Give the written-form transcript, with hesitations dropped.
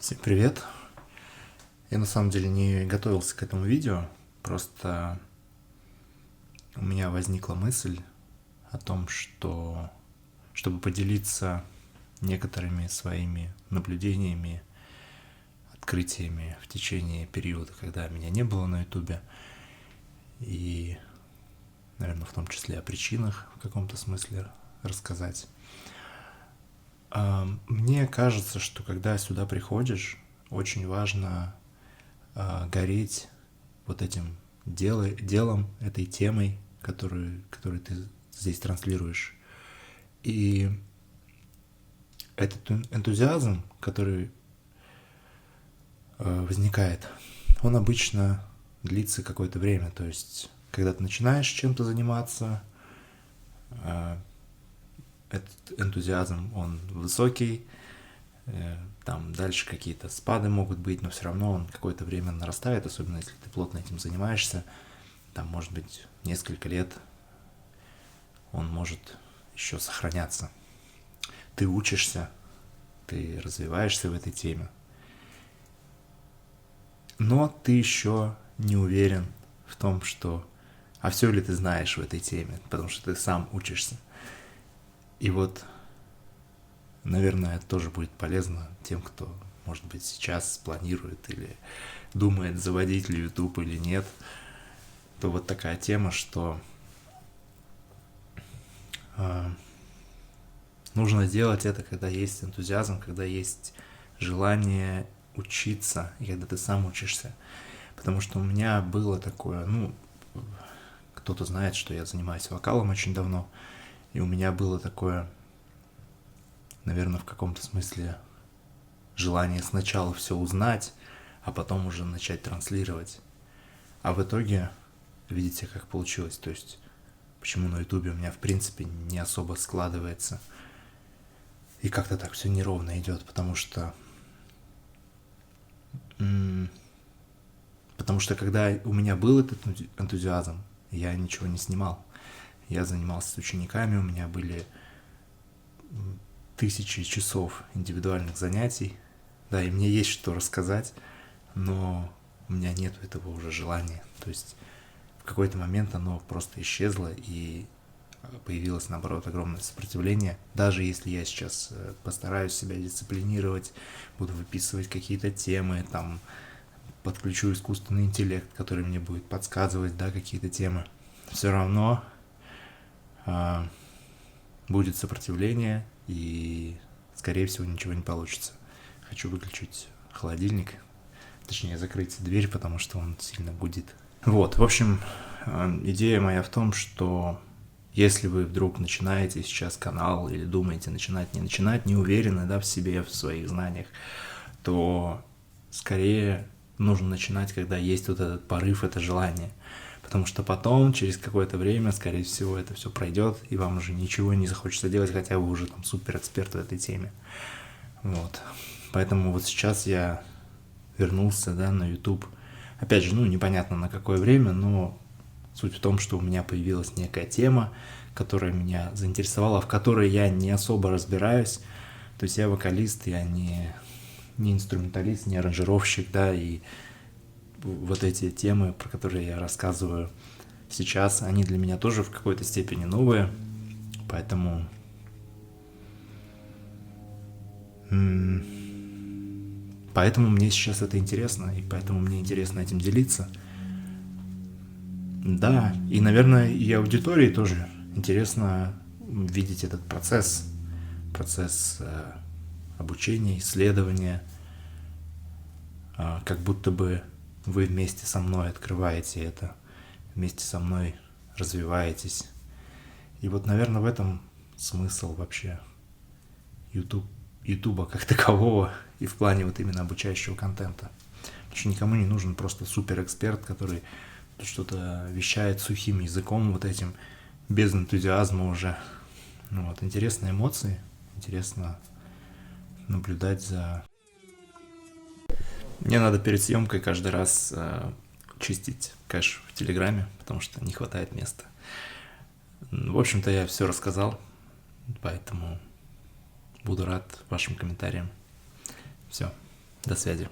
Всем привет! Я на самом деле не готовился к этому видео, просто у меня возникла мысль о том, что чтобы поделиться некоторыми своими наблюдениями, открытиями в течение периода, когда меня не было на ютубе, и, наверное, в том числе о причинах в каком-то смысле рассказать. Мне кажется, что когда сюда приходишь, очень важно гореть вот этим делом, этой темой, которую ты здесь транслируешь. И этот энтузиазм, который возникает, он обычно длится какое-то время. То есть, когда ты начинаешь чем-то заниматься, этот энтузиазм, он высокий, там дальше какие-то спады могут быть, но все равно он какое-то время нарастает, особенно если ты плотно этим занимаешься. Там, может быть, несколько лет он может еще сохраняться. Ты учишься, ты развиваешься в этой теме, но ты еще не уверен в том, что а все ли ты знаешь в этой теме, потому что ты сам учишься. И вот, наверное, это тоже будет полезно тем, кто, может быть, сейчас планирует или думает, заводить ли YouTube или нет. То вот такая тема, что нужно делать это, когда есть энтузиазм, когда есть желание учиться, и когда ты сам учишься. Потому что у меня было такое, кто-то знает, что я занимаюсь вокалом очень давно, и у меня было такое, наверное, в каком-то смысле желание сначала все узнать, а потом уже начать транслировать. А в итоге, видите, как получилось. То есть, почему на ютубе у меня, в принципе, не особо складывается. И как-то так все неровно идет, потому что когда у меня был этот энтузиазм, я ничего не снимал. Я занимался с учениками, у меня были тысячи часов индивидуальных занятий. Да, и мне есть что рассказать, но у меня нет этого уже желания. То есть в какой-то момент оно просто исчезло, и появилось, наоборот, огромное сопротивление. Даже если я сейчас постараюсь себя дисциплинировать, буду выписывать какие-то темы, там, подключу искусственный интеллект, который мне будет подсказывать, да, какие-то темы, все равно будет сопротивление, и, скорее всего, ничего не получится. Хочу выключить холодильник, точнее, закрыть дверь, потому что он сильно гудит. Вот, в общем, идея моя в том, что если вы вдруг начинаете сейчас канал или думаете начинать, не уверены, да, в себе, в своих знаниях, то скорее нужно начинать, когда есть вот этот порыв, это желание. Потому что потом, через какое-то время, скорее всего, это все пройдет, и вам уже ничего не захочется делать, хотя вы уже там супер эксперт в этой теме. Вот. Поэтому вот сейчас я вернулся, да, на YouTube. Опять же, непонятно на какое время, но суть в том, что у меня появилась некая тема, которая меня заинтересовала, в которой я не особо разбираюсь. То есть я вокалист, я не инструменталист, не аранжировщик, да, и вот эти темы, про которые я рассказываю сейчас, они для меня тоже в какой-то степени новые, поэтому мне сейчас это интересно, и поэтому мне интересно этим делиться. Да, и, наверное, и аудитории тоже интересно видеть этот процесс обучения, исследования, как будто бы вы вместе со мной открываете это, вместе со мной развиваетесь. И вот, наверное, в этом смысл вообще Ютуба как такового и в плане вот именно обучающего контента. Потому что никому не нужен просто суперэксперт, который что-то вещает сухим языком вот этим, без энтузиазма уже. Вот, интересные эмоции, интересно наблюдать за... Мне надо перед съемкой каждый раз чистить кэш в Телеграме, потому что не хватает места. В общем-то, я все рассказал, поэтому буду рад вашим комментариям. Все, До связи.